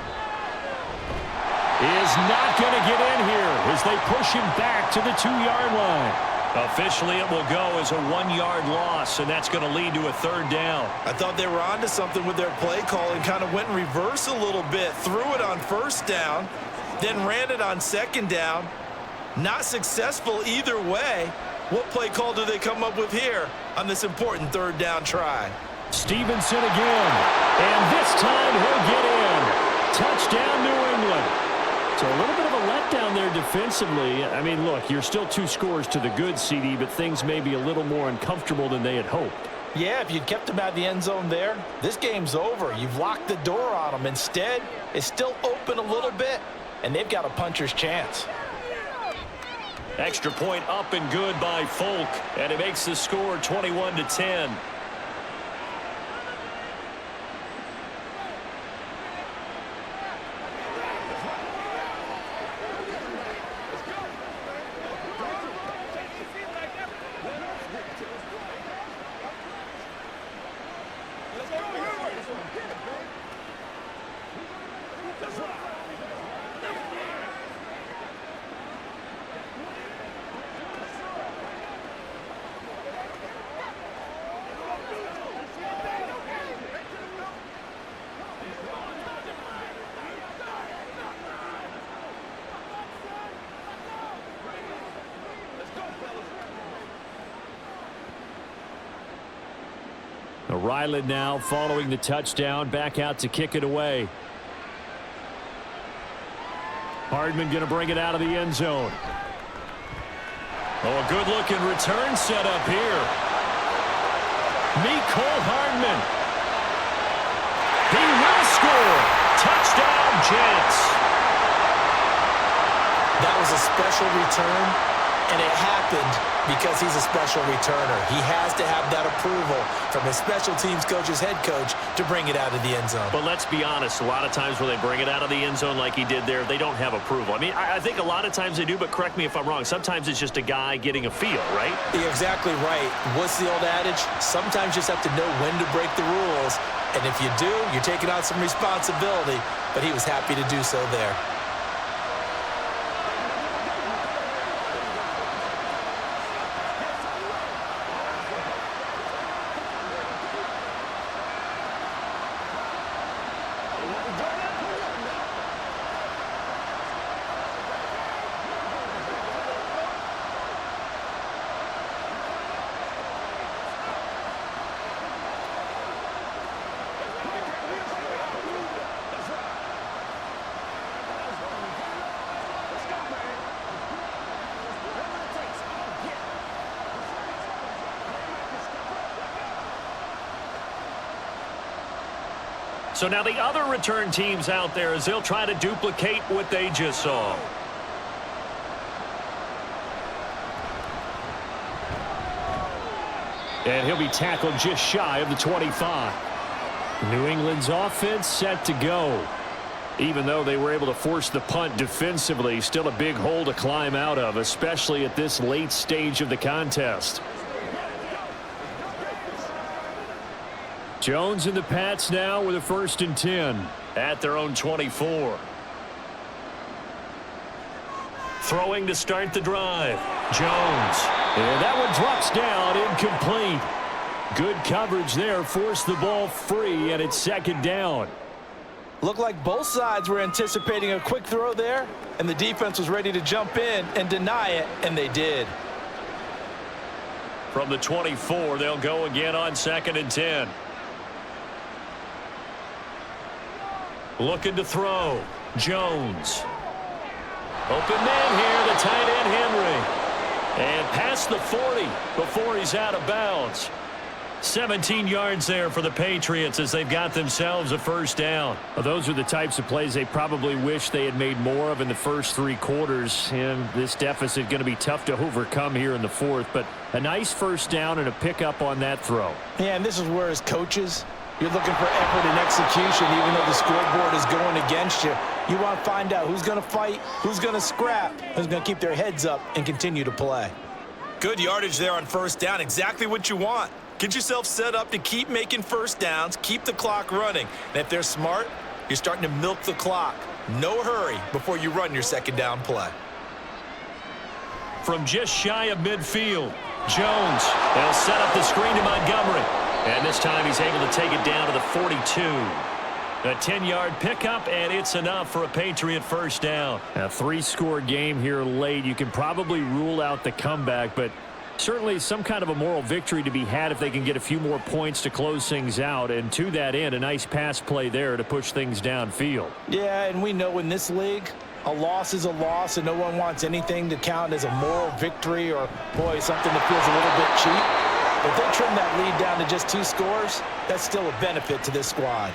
is not going to get in here as they push him back to the 2-yard line. Officially, it will go as a 1-yard loss, and that's going to lead to a 3rd down. I thought they were onto something with their play call and kind of went in reverse a little bit, threw it on 1st down, then ran it on 2nd down. Not successful either way. What play call do they come up with here on this important 3rd down try? Stevenson again, and this time he'll get in. Touchdown, New England. So a little bit of a letdown there defensively. I mean, look, you're still 2 scores to the good, CD, but things may be a little more uncomfortable than they had hoped. Yeah, if you'd kept them out of the end zone there, this game's over. You've locked the door on them. Instead, it's still open a little bit, and they've got a puncher's chance. Extra point up and good by Folk, and it makes the score 21-10. Ryland now following the touchdown, back out to kick it away. Hardman going to bring it out of the end zone. Oh, a good-looking return set up here. Meet Cole Hardman. He will score. Touchdown, Jets. That was a special return, and it happened because he's a special returner. He has to have that approval from his special teams coach's head coach to bring it out of the end zone. But let's be honest, a lot of times when they bring it out of the end zone like he did there, they don't have approval. I mean, I think a lot of times they do, but correct me if I'm wrong. Sometimes it's just a guy getting a feel, right? You're exactly right. What's the old adage? Sometimes you just have to know when to break the rules, and if you do, you're taking on some responsibility, but he was happy to do so there. So now the other return teams out there as they'll try to duplicate what they just saw. And he'll be tackled just shy of the 25. New England's offense set to go. Even though they were able to force the punt defensively, still a big hole to climb out of, especially at this late stage of the contest. Jones and the Pats now with a 1st and 10 at their own 24. Throwing to start the drive. Jones. And that one drops down, incomplete. Good coverage there, forced the ball free, and it's 2nd down. Looked like both sides were anticipating a quick throw there, and the defense was ready to jump in and deny it, and they did. From the 24, they'll go again on 2nd and 10. Looking to throw. Jones. Open man here, the tight end Henry. And past the 40 before he's out of bounds. 17 yards there for the Patriots as they've got themselves a 1st down. Well, those are the types of plays they probably wish they had made more of in the first 3 quarters. And this deficit going to be tough to overcome here in the 4th. But a nice 1st down and a pickup on that throw. Yeah, and this is where as coaches, you're looking for effort and execution even though the scoreboard is going against you. You want to find out who's going to fight, who's going to scrap, who's going to keep their heads up and continue to play. Good yardage there on 1st down. Exactly what you want. Get yourself set up to keep making 1st downs, keep the clock running. And if they're smart, you're starting to milk the clock. No hurry before you run your 2nd down play. From just shy of midfield, Jones. They'll set up the screen to Montgomery. And this time he's able to take it down to the 42. A 10-yard pickup, and it's enough for a Patriot 1st down. A 3-score game here late. You can probably rule out the comeback, but certainly some kind of a moral victory to be had if they can get a few more points to close things out. And to that end, a nice pass play there to push things downfield. Yeah, and we know in this league, a loss is a loss, and no one wants anything to count as a moral victory or, boy, something that feels a little bit cheap. If they trim that lead down to just 2 scores, that's still a benefit to this squad.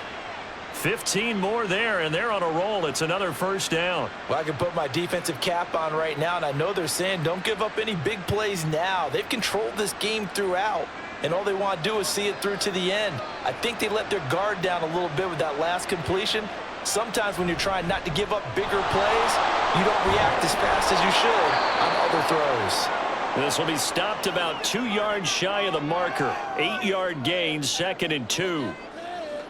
15 more there, and they're on a roll. It's another 1st down. Well, I can put my defensive cap on right now, and I know they're saying don't give up any big plays now. They've controlled this game throughout, and all they want to do is see it through to the end. I think they let their guard down a little bit with that last completion. Sometimes when you're trying not to give up bigger plays, you don't react as fast as you should on other throws. This will be stopped about 2 yards shy of the marker. 8-yard gain, 2nd and 2.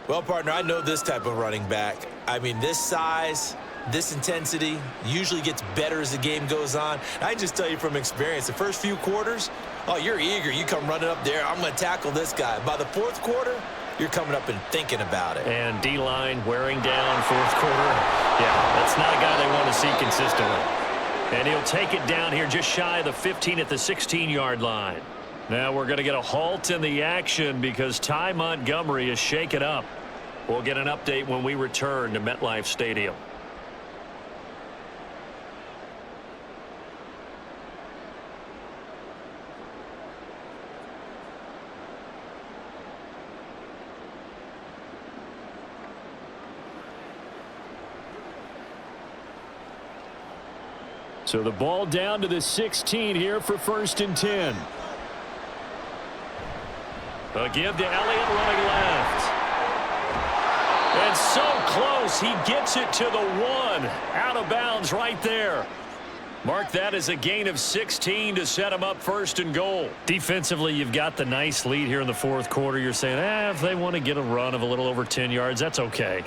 Well, partner, I know this type of running back. I mean, this size, this intensity usually gets better as the game goes on. I can just tell you from experience, the first few quarters, oh, you're eager. You come running up there, I'm going to tackle this guy. By the 4th quarter, you're coming up and thinking about it. And D-line wearing down 4th quarter. Yeah, that's not a guy they want to see consistently. And he'll take it down here just shy of the 15 at the 16-yard line. Now we're going to get a halt in the action because Ty Montgomery is shaken up. We'll get an update when we return to MetLife Stadium. So the ball down to the 16 here for 1st and 10. A give to Elliott running left. And so close, he gets it to the 1. Out of bounds right there. Mark that as a gain of 16 to set him up 1st and goal. Defensively, you've got the nice lead here in the 4th quarter. You're saying, if they want to get a run of a little over 10 yards, that's okay.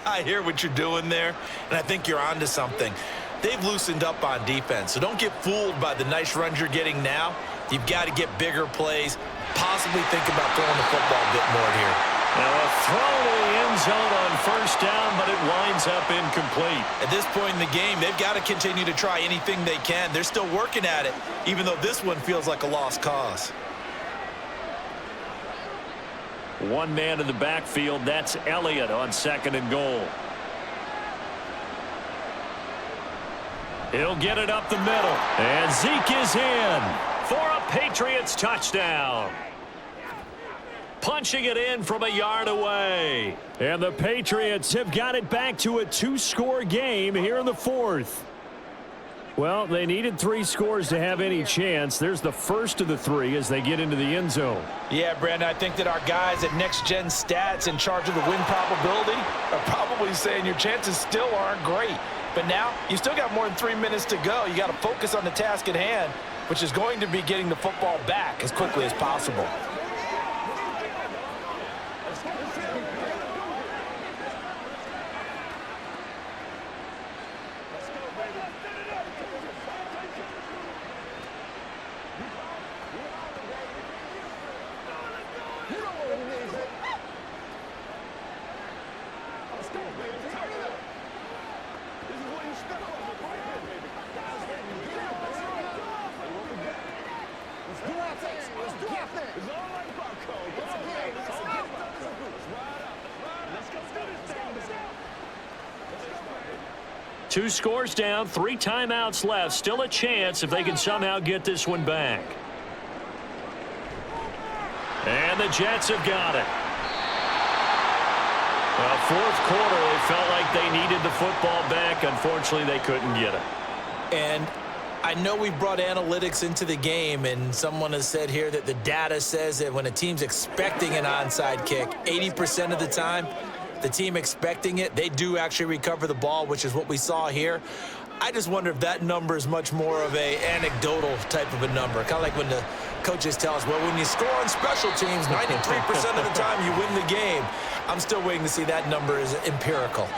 I hear what you're doing there, and I think you're onto something. They've loosened up on defense, so don't get fooled by the nice runs you're getting now. You've got to get bigger plays. Possibly think about throwing the football a bit more here. Now a throw to the end zone on 1st down, but it winds up incomplete. At this point in the game, they've got to continue to try anything they can. They're still working at it, even though this one feels like a lost cause. One man in the backfield, that's Elliott on 2nd and goal. He'll get it up the middle, and Zeke is in for a Patriots touchdown. Punching it in from a yard away. And the Patriots have got it back to a 2-score game here in the 4th. Well, they needed 3 scores to have any chance. There's the first of the 3 as they get into the end zone. Yeah, Brandon, I think that our guys at Next Gen Stats in charge of the win probability are probably saying your chances still aren't great. But now, you still got more than 3 minutes to go. You got to focus on the task at hand, which is going to be getting the football back as quickly as possible. Two scores down, 3 timeouts left. Still a chance if they can somehow get this one back. And the Jets have got it. Well, fourth quarter, they felt like they needed the football back. Unfortunately, they couldn't get it. And I know we brought analytics into the game, and someone has said here that the data says that when a team's expecting an onside kick, 80% of the time, the team expecting it, they do actually recover the ball, which is what we saw here. I just wonder if that number is much more of a anecdotal type of a number. Kind of like when the coaches tell us, well, when you score on special teams, 93% of the time you win the game. I'm still waiting to see that number is empirical.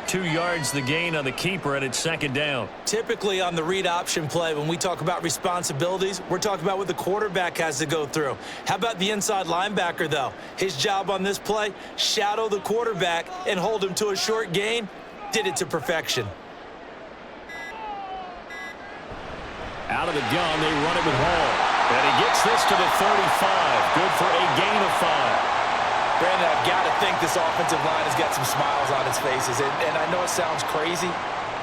2 yards the gain on the keeper, and it's second down. Typically on the read option play, when we talk about responsibilities, we're talking about what the quarterback has to go through. How about the inside linebacker, though? His job on this play, shadow the quarterback and hold him to a short gain. Did it to perfection. Out of the gun, they run it with Hall. And he gets this to the 35. Good for a gain of 5. Brandon, I've got to think this offensive line has got some smiles on its faces. And I know it sounds crazy,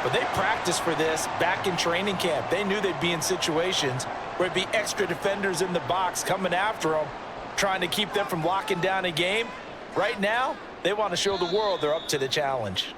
but they practiced for this back in training camp. They knew they'd be in situations where it'd be extra defenders in the box coming after them, trying to keep them from locking down a game. Right now, they want to show the world they're up to the challenge.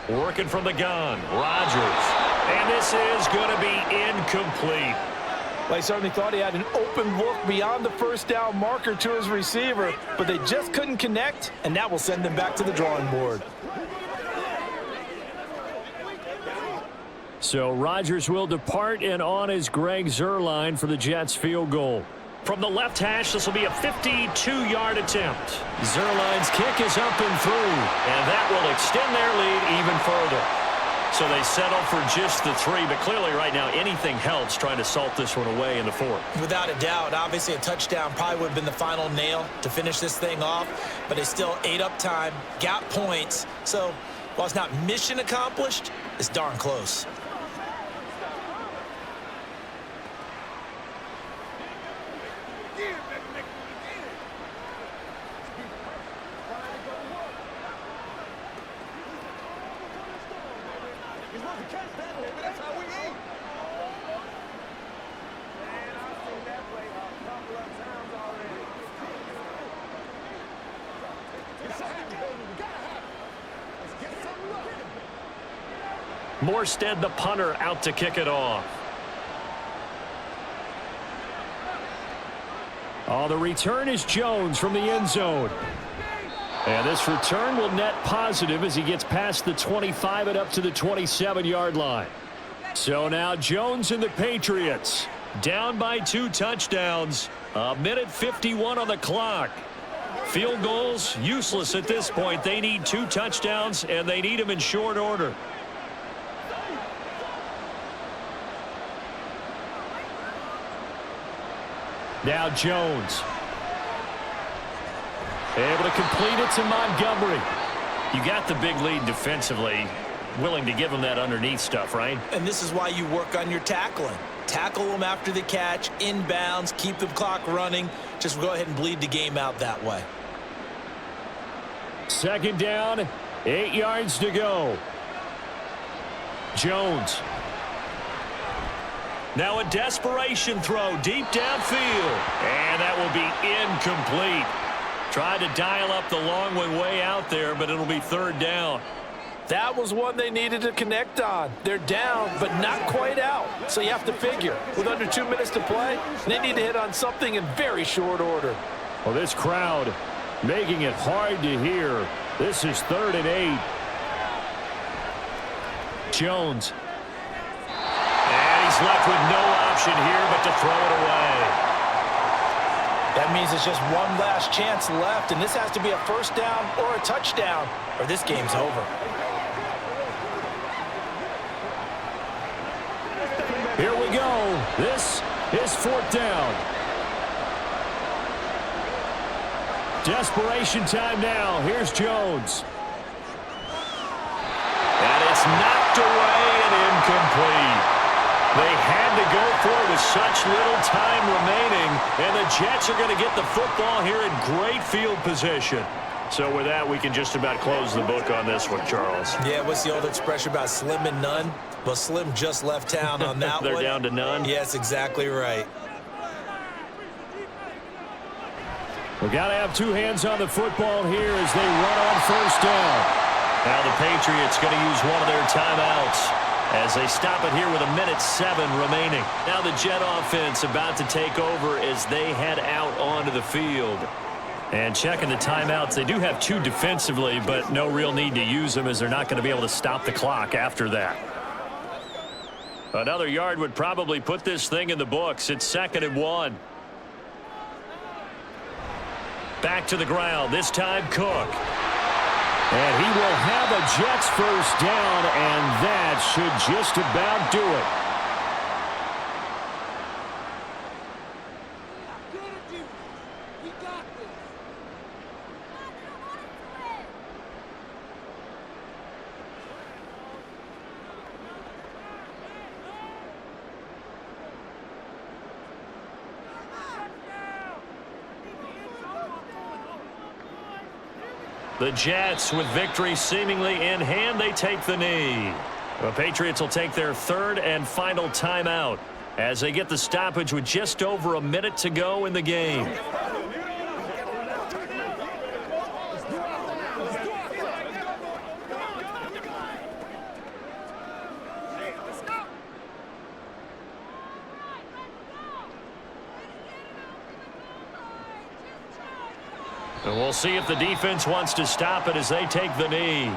Working from the gun, Rodgers. And this is going to be incomplete. Well, I certainly thought he had an open look beyond the first down marker to his receiver, but they just couldn't connect, and that will send them back to the drawing board. So Rodgers will depart, and on is Greg Zuerlein for the Jets field goal. From the left hash, this will be a 52-yard attempt. Zuerlein's kick is up and through, and that will extend their lead even further. So they settle for just the 3, but clearly right now anything helps trying to salt this one away in the 4th. Without a doubt, obviously a touchdown probably would have been the final nail to finish this thing off, but they still ate up time, got points. So while it's not mission accomplished, it's darn close. Morstead, the punter, out to kick it off. Oh, the return is Jones from the end zone. And this return will net positive as he gets past the 25 and up to the 27-yard line. So now Jones and the Patriots down by 2 touchdowns. 1:51 on the clock. Field goals useless at this point. They need 2 touchdowns, and they need them in short order. Now Jones. Able to complete it to Montgomery. You got the big lead defensively. Willing to give them that underneath stuff, right? And this is why you work on your tackling. Tackle them after the catch, inbounds, keep the clock running. Just go ahead and bleed the game out that way. Second down, 8 yards to go. Jones. Now a desperation throw deep downfield. And that will be incomplete. Tried to dial up the long way out there, but it'll be third down. That was one they needed to connect on. They're down, but not quite out. So you have to figure, with under 2 minutes to play, they need to hit on something in very short order. Well, this crowd making it hard to hear. This is 3rd and 8. Jones. And he's left with no option here but to throw it away. That means it's just one last chance left, and this has to be a first down or a touchdown, or this game's over. Here we go. This is 4th down. Desperation time now. Here's Jones. And it's knocked away and incomplete. They had to go for it with such little time remaining, and the Jets are going to get the football here in great field position. So with that, we can just about close the book on this one, Charles. Yeah, what's the old expression about slim and none? Well, Slim just left town on that They're one. down to none? Yes, exactly right. We've got to have 2 hands on the football here as they run on first down. Now the Patriots going to use one of their timeouts as they stop it here with 1:07 remaining. Now the Jet offense about to take over as they head out onto the field. And checking the timeouts, they do have 2 defensively, but no real need to use them as they're not going to be able to stop the clock after that. Another yard would probably put this thing in the books. It's 2nd and 1. Back to the ground, this time Cook. And he will have a Jets first down, and that should just about do it. The Jets, with victory seemingly in hand, they take the knee. The Patriots will take their 3rd and final timeout as they get the stoppage with just over a minute to go in the game. And we'll see if the defense wants to stop it as they take the knee.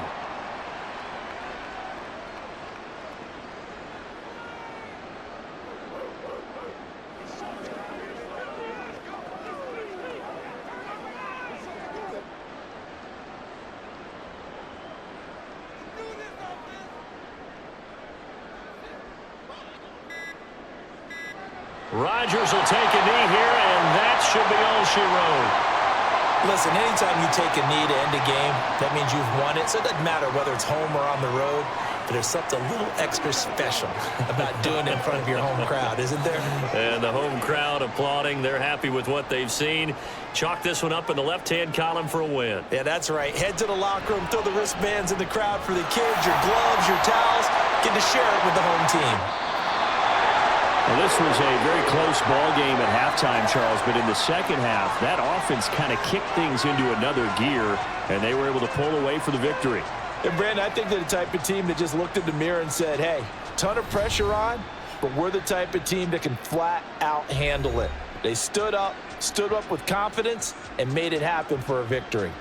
Rodgers will take a knee here, and that should be all she wrote. Listen, anytime you take a knee to end a game, that means you've won it. So it doesn't matter whether it's home or on the road, but there's something a little extra special about doing it in front of your home crowd, isn't there? And the home crowd applauding. They're happy with what they've seen. Chalk this one up in the left-hand column for a win. Yeah, that's right. Head to the locker room, throw the wristbands in the crowd for the kids, your gloves, your towels. Get to share it with the home team. Well, this was a very close ball game at halftime, Charles, but in the second half, that offense kind of kicked things into another gear, and they were able to pull away for the victory. And, Brandon, I think they're the type of team that just looked in the mirror and said, hey, ton of pressure on, but we're the type of team that can flat out handle it. They stood up with confidence, and made it happen for a victory.